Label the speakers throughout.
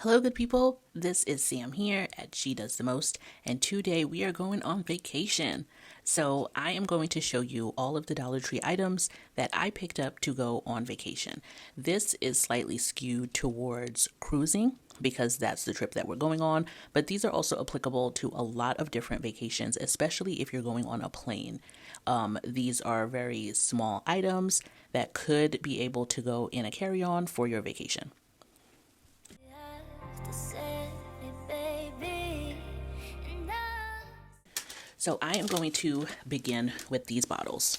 Speaker 1: Hello, good people. This is Sam here at She Does the Most, and today we are going on vacation. So, I am going to show you all of the Dollar Tree items that I picked up to go on vacation. This is slightly skewed towards cruising because that's the trip that we're going on, but these are also applicable to a lot of different vacations, especially if you're going on a plane. These are very small items that could be able to go in a carry on for your vacation. So I am going to begin with these bottles.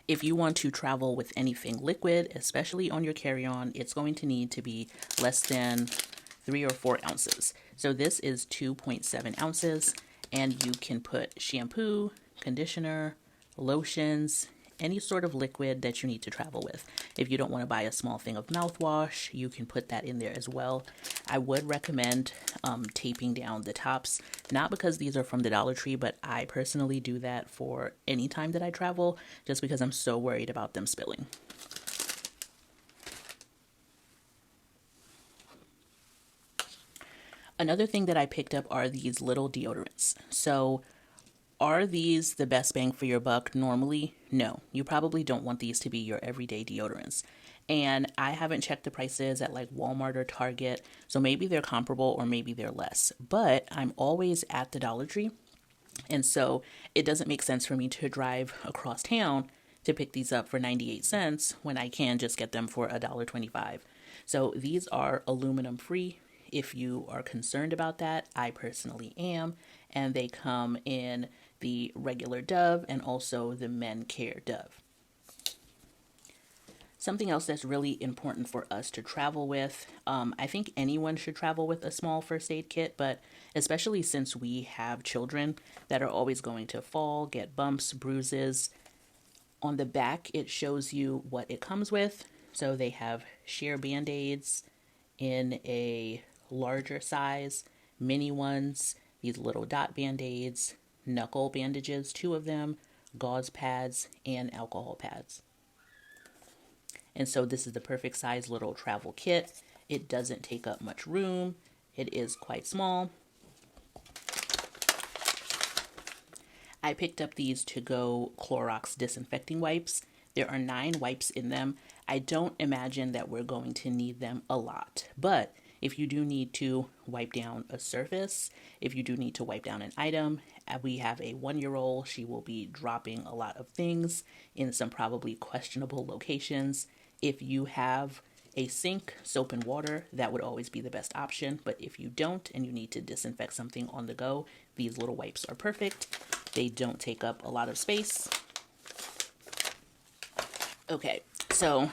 Speaker 1: If you want to travel with anything liquid, especially on your carry-on, it's going to need to be less than 3 or 4 ounces. So this is 2.7 ounces, and you can put shampoo, conditioner, lotions, any sort of liquid that you need to travel with. If you don't want to buy a small thing of mouthwash, you can put that in there as well. I would recommend taping down the tops, not because these are from the Dollar Tree, but I personally do that for any time that I travel, just because I'm so worried about them spilling. Another thing that I picked up are these little deodorants. So are these the best bang for your buck normally? No, you probably don't want these to be your everyday deodorants. And I haven't checked the prices at like Walmart or Target, so maybe they're comparable or maybe they're less. But I'm always at the Dollar Tree, and so it doesn't make sense for me to drive across town to pick these up for 98 cents when I can just get them for $1.25. So these are aluminum free. If you are concerned about that, I personally am, and they come in the regular Dove and also the Men Care Dove. Something else that's really important for us to travel with, I think anyone should travel with a small first aid kit, but especially since we have children that are always going to fall, get bumps, bruises. On the back, it shows you what it comes with. So they have sheer band-aids in a larger size, mini ones, these little dot band-aids, knuckle bandages, 2 of them, gauze pads, and alcohol pads. And so this is the perfect size little travel kit. It doesn't take up much room. It is quite small. I picked up these to-go Clorox disinfecting wipes. There are 9 wipes in them. I don't imagine that we're going to need them a lot, but if you do need to wipe down a surface, if you do need to wipe down an item, we have a 1-year-old. She will be dropping a lot of things in some probably questionable locations. If you have a sink, soap and water, that would always be the best option. But if you don't and you need to disinfect something on the go, these little wipes are perfect. They don't take up a lot of space. Okay, so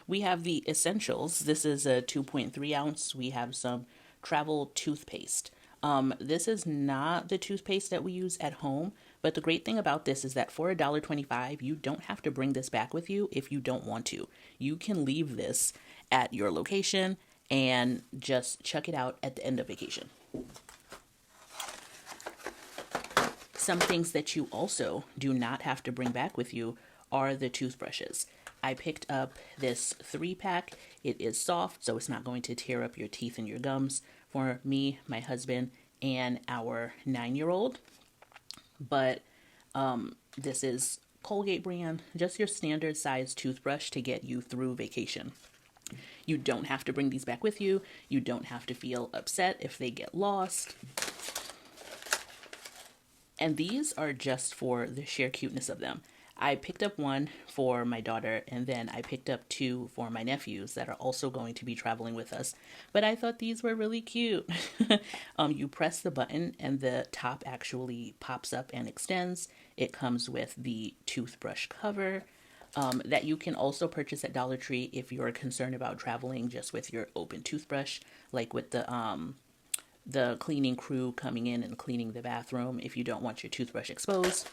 Speaker 1: we have the essentials. This is a 2.3 ounce. We have some travel toothpaste. This is not the toothpaste that we use at home, but the great thing about this is that for $1.25, you don't have to bring this back with you if you don't want to. You can leave this at your location and just chuck it out at the end of vacation. Some things that you also do not have to bring back with you are the toothbrushes. I picked up this 3-pack. It is soft, so it's not going to tear up your teeth and your gums for me, my husband, and our 9-year-old. But this is Colgate brand, just your standard size toothbrush to get you through vacation. You don't have to bring these back with you. You don't have to feel upset if they get lost. And these are just for the sheer cuteness of them. I picked up 1 for my daughter, and then I picked up 2 for my nephews that are also going to be traveling with us. But I thought these were really cute. You press the button and the top actually pops up and extends. It comes with the toothbrush cover that you can also purchase at Dollar Tree if you're concerned about traveling just with your open toothbrush, like with the cleaning crew coming in and cleaning the bathroom if you don't want your toothbrush exposed.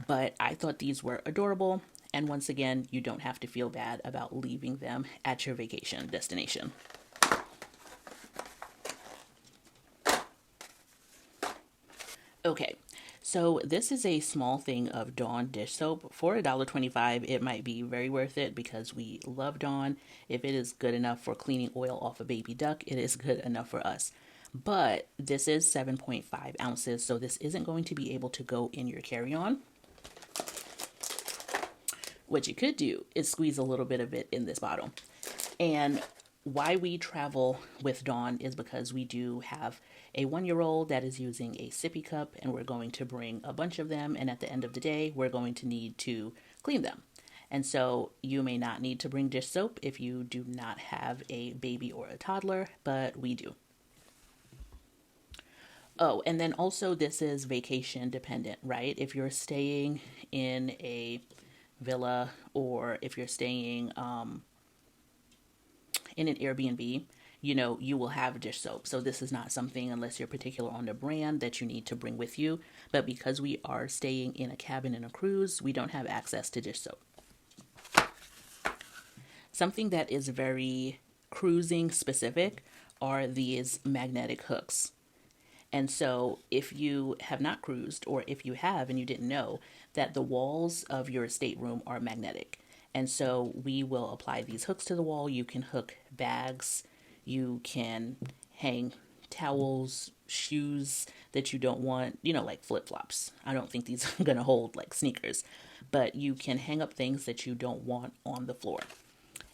Speaker 1: But I thought these were adorable, and once again, you don't have to feel bad about leaving them at your vacation destination. Okay, So this is a small thing of Dawn dish soap. For $1.25, it might be very worth it because we love Dawn. If it is good enough for cleaning oil off a baby duck, it is good enough for us. But this is 7.5 ounces, so this isn't going to be able to go in your carry-on. What you could do is squeeze a little bit of it in this bottle. And why we travel with Dawn is because we do have a 1-year-old that is using a sippy cup, and we're going to bring a bunch of them. And at the end of the day, we're going to need to clean them. And so you may not need to bring dish soap if you do not have a baby or a toddler, but we do. Oh, and then also this is vacation dependent, right? If you're staying in a villa or if you're staying in an Airbnb, you will have dish soap. So this is not something, unless you're particular on the brand, that you need to bring with you. But because we are staying in a cabin in a cruise, we don't have access to dish soap. Something that is very cruising specific are these magnetic hooks. And so if you have not cruised, or if you have and you didn't know, that the walls of your stateroom are magnetic. And so we will apply these hooks to the wall. You can hook bags, you can hang towels, shoes that you don't want, like flip-flops. I don't think these are going to hold like sneakers, but you can hang up things that you don't want on the floor.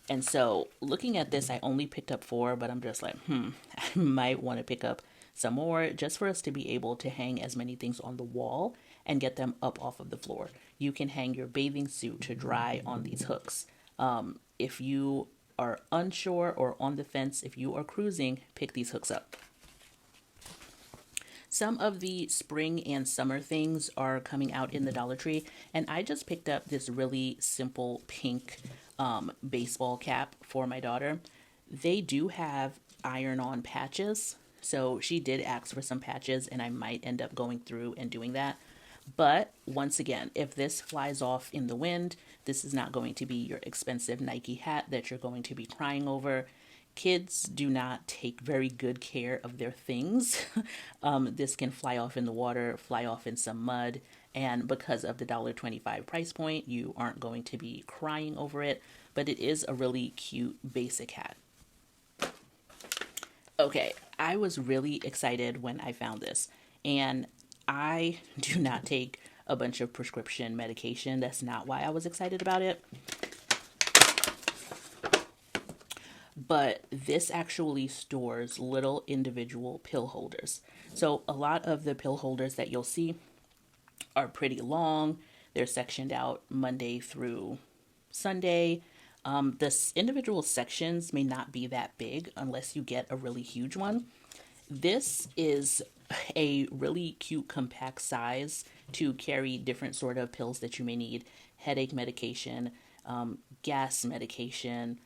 Speaker 1: And so looking at this, I only picked up 4, but I'm just like, I might want to pick up some more just for us to be able to hang as many things on the wall and get them up off of the floor. You can hang your bathing suit to dry on these hooks. If you are unsure or on the fence, if you are cruising, pick these hooks up. Some of the spring and summer things are coming out in the Dollar Tree, and I just picked up this really simple pink baseball cap for my daughter. They do have iron-on patches, so she did ask for some patches, and I might end up going through and doing that. But once again, if this flies off in the wind, this is not going to be your expensive Nike hat that you're going to be crying over. Kids do not take very good care of their things. This can fly off in the water, fly off in some mud, and because of the $1.25 price point, you aren't going to be crying over it, but it is a really cute basic hat. Okay, I was really excited when I found this, and I do not take a bunch of prescription medication. That's not why I was excited about it. But this actually stores little individual pill holders. So a lot of the pill holders that you'll see are pretty long. They're sectioned out Monday through Sunday. The individual sections may not be that big unless you get a really huge one. This is a really cute compact size to carry different sort of pills that you may need. Headache medication, gas medication,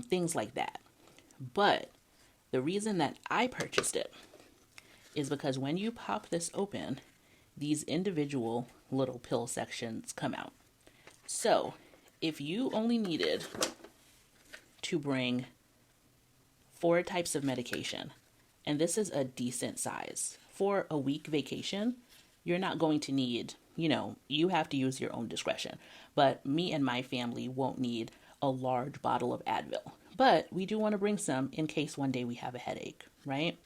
Speaker 1: things like that. But the reason that I purchased it is because when you pop this open, these individual little pill sections come out. So if you only needed to bring 4 types of medication, and this is a decent size for a week vacation, you're not going to need, you have to use your own discretion. But me and my family won't need a large bottle of Advil. But we do want to bring some in case one day we have a headache, right?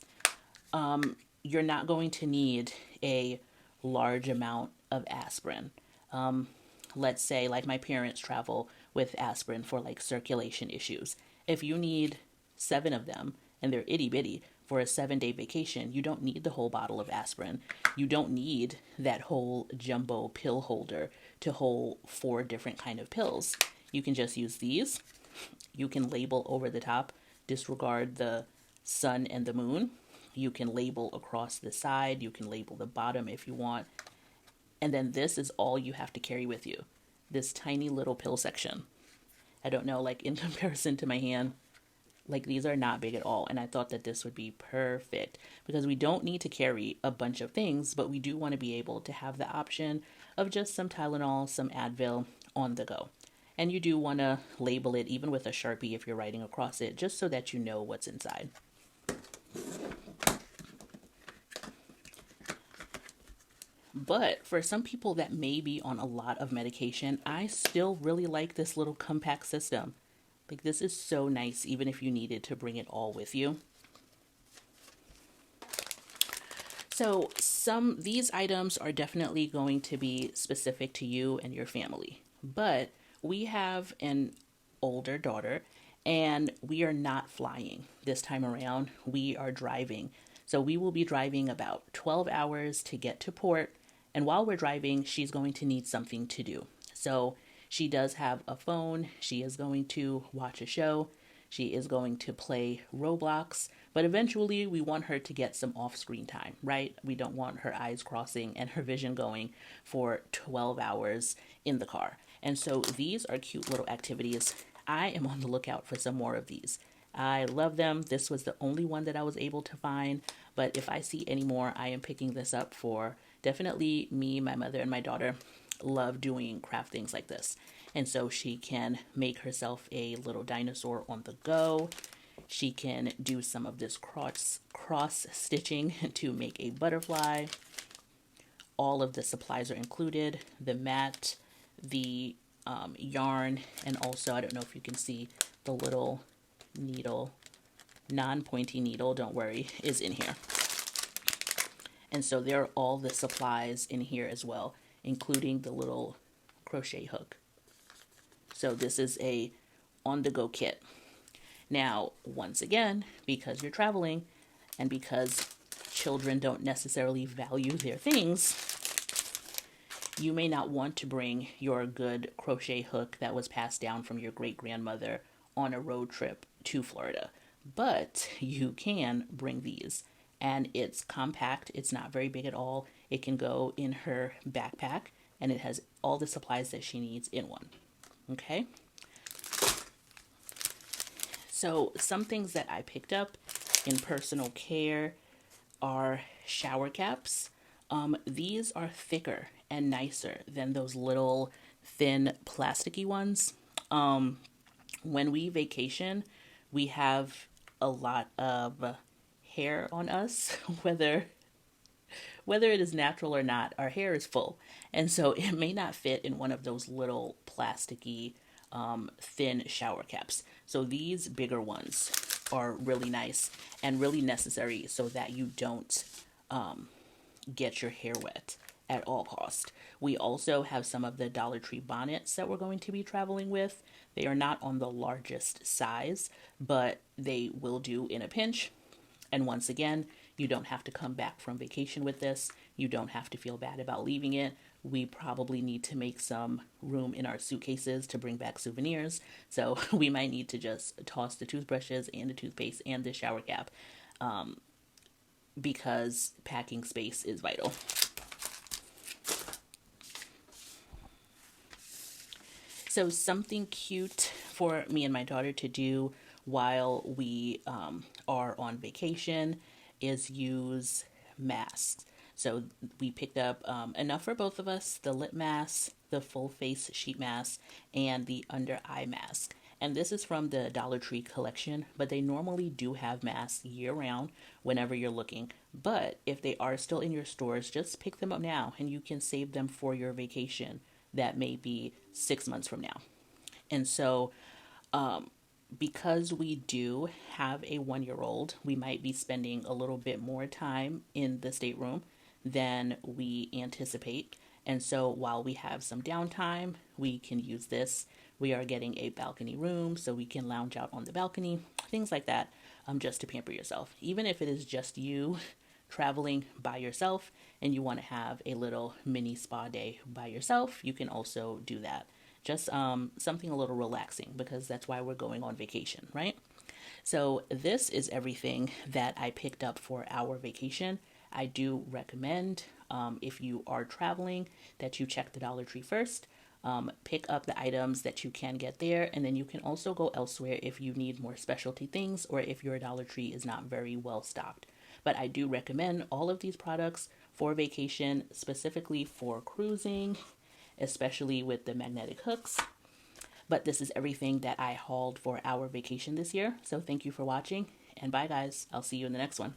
Speaker 1: You're not going to need a large amount of aspirin. Let's say like my parents travel with aspirin for like circulation issues. If you need 7 of them and they're itty bitty for a 7-day vacation, you don't need the whole bottle of aspirin. You don't need that whole jumbo pill holder to hold 4 different kind of pills. You can just use these. You can label over the top, disregard the sun and the moon. You can label across the side. You can label the bottom if you want. And then this is all you have to carry with you. This tiny little pill section. I don't know, like in comparison to my hand, like these are not big at all. And I thought that this would be perfect because we don't need to carry a bunch of things, but we do want to be able to have the option of just some Tylenol, some Advil on the go. And you do want to label it even with a Sharpie if you're writing across it, just so that you know what's inside. But for some people that may be on a lot of medication, I still really like this little compact system. Like, this is so nice, even if you needed to bring it all with you. So these items are definitely going to be specific to you and your family. But we have an older daughter and we are not flying this time around. We are driving. So we will be driving about 12 hours to get to port. And while we're driving, she's going to need something to do. So she does have a phone. She is going to watch a show. She is going to play Roblox, but eventually we want her to get some off-screen time, right? We don't want her eyes crossing and her vision going for 12 hours in the car. And so these are cute little activities. I am on the lookout for some more of these. I love them. This was the only one that I was able to find, but if I see any more, I am picking this up for definitely me, my mother, and my daughter. Love doing craft things like this. And so she can make herself a little dinosaur on the go. She can do some of this cross stitching to make a butterfly. All of the supplies are included. The mat, the yarn, and also, I don't know if you can see, the little needle, non-pointy needle, don't worry, is in here. And so there are all the supplies in here as well, including the little crochet hook. So this is a on-the-go kit. Now, once again, because you're traveling and because children don't necessarily value their things, you may not want to bring your good crochet hook that was passed down from your great-grandmother on a road trip to Florida. But you can bring these. And it's compact. It's not very big at all. It can go in her backpack, and it has all the supplies that she needs in one. Okay? So some things that I picked up in personal care are shower caps. These are thicker and nicer than those little thin plasticky ones. When we vacation, we have a lot of hair on us, whether it is natural or not. Our hair is full, and so it may not fit in one of those little plasticky thin shower caps. So these bigger ones are really nice and really necessary so that you don't get your hair wet at all cost. We also have some of the Dollartree bonnets that we're going to be traveling with. They are not on the largest size, but they will do in a pinch. And once again, you don't have to come back from vacation with this. You don't have to feel bad about leaving it. We probably need to make some room in our suitcases to bring back souvenirs. So we might need to just toss the toothbrushes and the toothpaste and the shower cap because packing space is vital. So something cute for me and my daughter to do while we are on vacation is use masks. So we picked up enough for both of us, the lip mask, the full face sheet mask, and the under eye mask. And this is from the Dollar Tree collection, but they normally do have masks year round whenever you're looking. But if they are still in your stores, just pick them up now and you can save them for your vacation that may be 6 months from now. And so because we do have a 1-year-old, we might be spending a little bit more time in the stateroom than we anticipate. And so while we have some downtime, we can use this. We are getting a balcony room so we can lounge out on the balcony, things like that, just to pamper yourself. Even if it is just you traveling by yourself and you want to have a little mini spa day by yourself, you can also do that. Just something a little relaxing because that's why we're going on vacation, right? So this is everything that I picked up for our vacation. I do recommend if you are traveling that you check the Dollar Tree first. Pick up the items that you can get there, and then you can also go elsewhere if you need more specialty things or if your Dollar Tree is not very well stocked. But I do recommend all of these products for vacation, specifically for cruising, especially with the magnetic hooks. But this is everything that I hauled for our vacation this year. So thank you for watching, and bye guys. I'll see you in the next one.